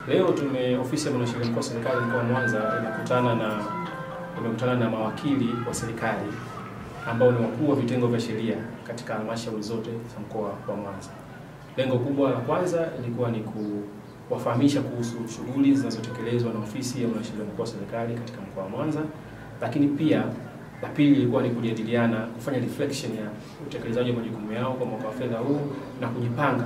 Leo ofisi ya mwanasheria mkuu wa serikali mkoa wa Mwanza imekutana na mawakili wa serikali ambao ni wakuu wa vitengo vya sheria katika halmashauri zote za mkoa wa Mwanza. Lengo kubwa la kwanza ilikuwa ni kuwafahamisha kuhusu shughuli zinazotekelezwa na ofisi ya mwanasheria mkuu wa serikali katika mkoa wa Mwanza, lakini pia la pili ilikuwa ni kujadiliana, kufanya reflection ya utekelezaji wa majukumu yao kwa mwaka wa fedha huu na kujipanga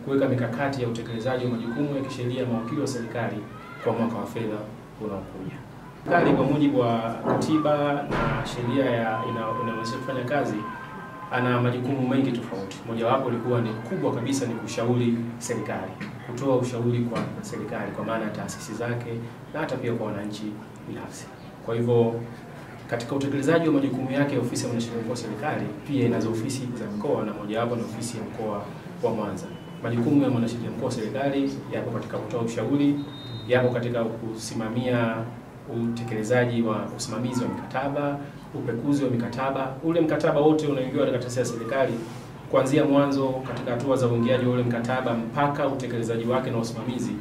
kuweka mikakati ya utekelezaji wa majukumu ya kisheria mawakili wa serikali kwa mwaka wa fedha unaokuja. Serikali kwa mujibu wa katiba na sheria inayoweza kufanya kazi ana majukumu mengi tofauti. Mojawapo ilikuwa ni kubwa kabisa ni kushauri serikali, kutoa ushauri kwa serikali kwa maana ya taasisi zake na hata pia kwa wananchi binafsi. Kwa hivyo katika utekelezaji wa majukumu yake ofisi ya mwanasheria mkuu wa serikali pia inazo ofisi za mkoa na mojawapo ni ofisi ya mkoa wa Mwanza. Majukumu ya mwanasheria mkuu wa serikali yapo katika kutoa ushauri, yapo katika kusimamia utekelezaji wa usimamizi wa mikataba, upekuzi wa mikataba. Ule mkataba wote unaingiwa katika taasisi ya serikali kuanzia mwanzo katika hatua za uingiaji wa ule mkataba mpaka utekelezaji wake na usimamizi.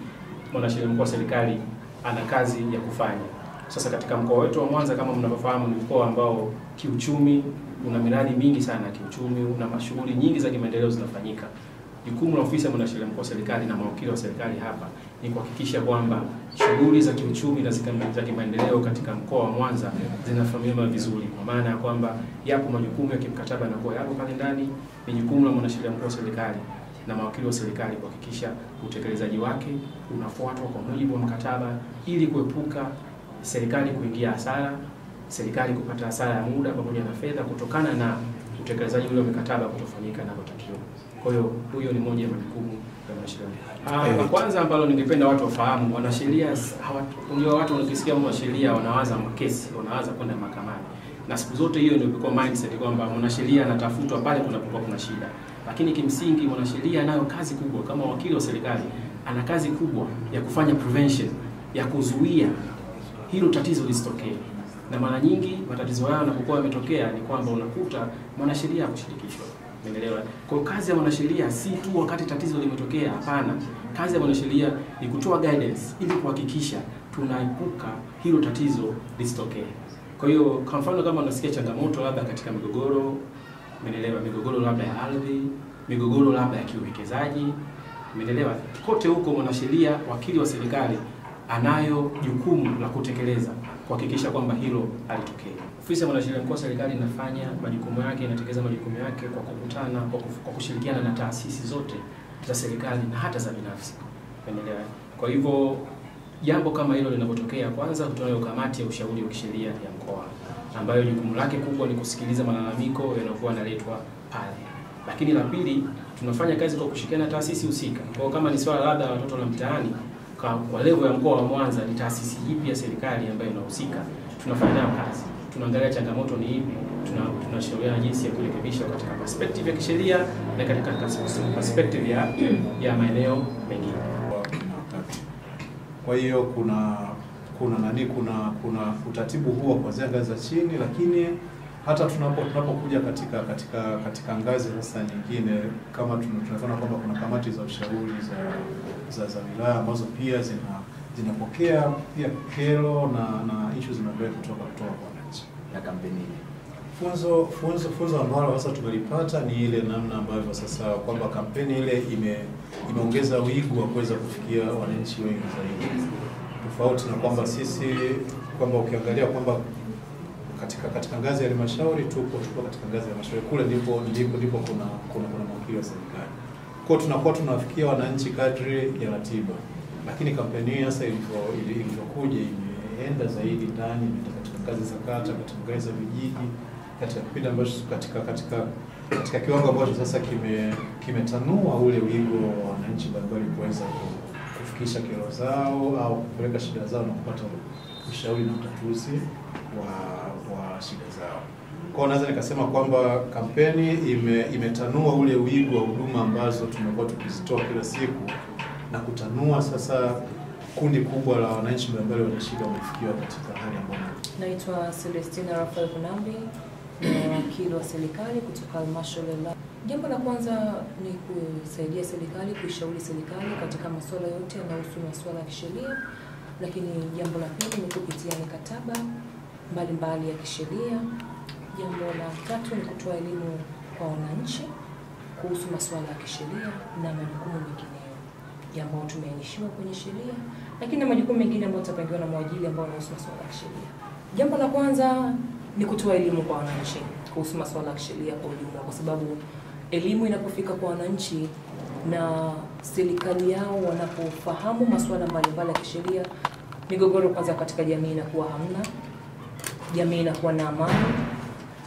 Mwanasheria mkuu wa serikali ana kazi ya kufanya. Sasa katika mkoa wetu wa Mwanza kama mnavyofahamu ni mkoa ambao kiuchumi una miradi mingi sana kiuchumi, una mashughuli nyingi za kimaendeleo zinafanyika. Jukumu la ofisi ya mwanasheria mkuu wa serikali na mawakili wa serikali hapa ni kuhakikisha kwamba shughuli za kiuchumi na za kimaendeleo katika mkoa wa Mwanza zinafanywa vizuri, kwa maana ya kwamba yapo majukumu ya kimkataba yanakuwa yapo pale ndani. Ni jukumu la mwanasheria mkuu wa serikali na mawakili wa serikali kuhakikisha utekelezaji wake unafuatwa kwa mujibu wa mkataba ili kuepuka serikali kuingia hasara, serikali kupata hasara ya muda pamoja na fedha kutokana na utekelezaji ule wa mikataba kutofanyika inavyotakiwa. Kwa hiyo huyo ni moja ya majukumu ya mwanasheria. Kwanza ambalo ningependa watu wafahamu, wanasheria unajua watu wanakisikia mwanasheria wanawaza makesi, wanawaza kwenda mahakamani. Na siku zote hiyo ndio ilikuwa mindset kwamba mwanasheria anatafutwa pale kunapokuwa kuna shida. Lakini kimsingi mwanasheria anayo kazi kubwa kama wakili wa serikali, ana kazi kubwa ya kufanya prevention, ya kuzuia hilo tatizo lisitokee. Na mara nyingi matatizo haya yanapokuwa yametokea ni kwamba unakuta mwanasheria kushirikishwa. Umeelewa? Kwa kazi ya mwanasheria si tu wakati tatizo limetokea, hapana. Kazi ya mwanasheria ni kutoa guidance ili kuhakikisha tunaepuka hilo tatizo lisitokee. Kwa hiyo kwa mfano kama unasikia changamoto labda katika migogoro, umeelewa, migogoro labda ya ardhi, migogoro labda ya kiuwekezaji, umeelewa, kote huko mwanasheria, wakili wa serikali anayo jukumu la kutekeleza kuhakikisha kwamba hilo halitokee. Ofisi ya mwanasheria mkuu wa serikali inafanya majukumu yake, inatekeleza majukumu yake kwa kukutana, kwa kushirikiana na taasisi zote za serikali na hata za binafsi. Umeelewa? Kwa hivyo jambo kama hilo linapotokea, kwanza tunayo kamati ya ushauri wa kisheria ya mkoa ambayo jukumu lake kubwa ni kusikiliza malalamiko yanayokuwa yanaletwa pale. Lakini la pili, tunafanya kazi kwa kushirikiana na taasisi husika. Kwa kama ni swala labda watoto la mtaani kwa level ya mkoa wa Mwanza, ni taasisi ipi ya serikali ambayo inahusika, tunafanya nayo kazi. Tunaangalia changamoto ni ipi, tunashauriana jinsi ya kurekebisha katika perspective ya kisheria na katika perspective ya maeneo mengine. Kwa hiyo kuna utaratibu huo kuanzia ngazi za chini, lakini hata tunapokuja katika ngazi sasa nyingine, kama tunaona kwamba kuna kamati za ushauri za wilaya ambazo pia zinapokea pia kero na issues zinazoendelea kutoka kwa wananchi na kampeni. Funzo ambalo sasa tumelipata ni ile namna ambavyo sasa kwamba kampeni ile imeongeza wigo wa kuweza kufikia wananchi wengi zaidi. Tofauti na kwamba sisi kwamba ukiangalia kwamba katika ngazi ya halmashauri tupo katika ngazi ya halmashauri, kule ndipo kuna mawakili wa serikali. Kwa tunakuwa tunafikia wananchi kadri ya ratiba. Lakini kampeni hii sasa ilivyokuja imeenda zaidi ndani katika ngazi za kata, katika ngazi za vijiji, katika kipindi ambacho katika kiwango ambacho sasa kimetanua ule wigo wa wananchi mbalimbali kuweza kufikisha kero zao au kupeleka shida zao na kupata ushauri na utatuzi wa shida zao. Kwa naweza nikasema kwamba kampeni imetanua ule wigo wa huduma ambazo tumekuwa tukizitoa kila siku na kutanua sasa kundi kubwa la wananchi mbalimbali wana shida wamefikiwa katika hali ambayo. Naitwa Celestina Rafael Kunambi, ni wakili wa serikali kutoka halmashauri ya. Jambo la kwanza ni kusaidia serikali, kuishauri serikali katika masuala yote yanayohusu masuala ya kisheria, lakini jambo la pili ni kupitia mikataba mbalimbali ya kisheria. Jambo la tatu ni kutoa elimu kwa wananchi kuhusu masuala ya kisheria na majukumu mengineyo ambayo tumeainishiwa kwenye sheria, lakini na majukumu mengine ambayo tutapangiwa na mwajiri ambao yanahusu masuala ya kisheria. Jambo la kwanza ni kutoa elimu kwa wananchi kuhusu masuala ya kisheria kwa ujumla, kwa sababu elimu inapofika kwa wananchi na serikali yao wanapofahamu masuala mbalimbali ya kisheria, migogoro kwanza katika jamii inakuwa hamna, jamii inakuwa na amani,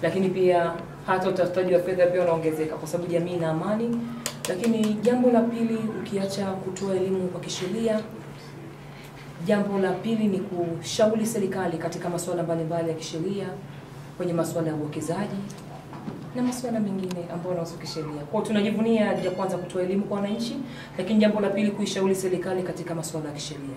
lakini pia hata utafutaji wa fedha pia unaongezeka kwa sababu jamii ina amani. Lakini jambo la pili, ukiacha kutoa elimu kwa kisheria, jambo la pili ni kushauri serikali katika masuala mbalimbali ya kisheria, kwenye masuala ya uwekezaji na masuala mengine ambayo yanahusu kisheria. Kwa tunajivunia ya kwanza kutoa elimu kwa wananchi, lakini jambo la pili kuishauri serikali katika masuala ya kisheria.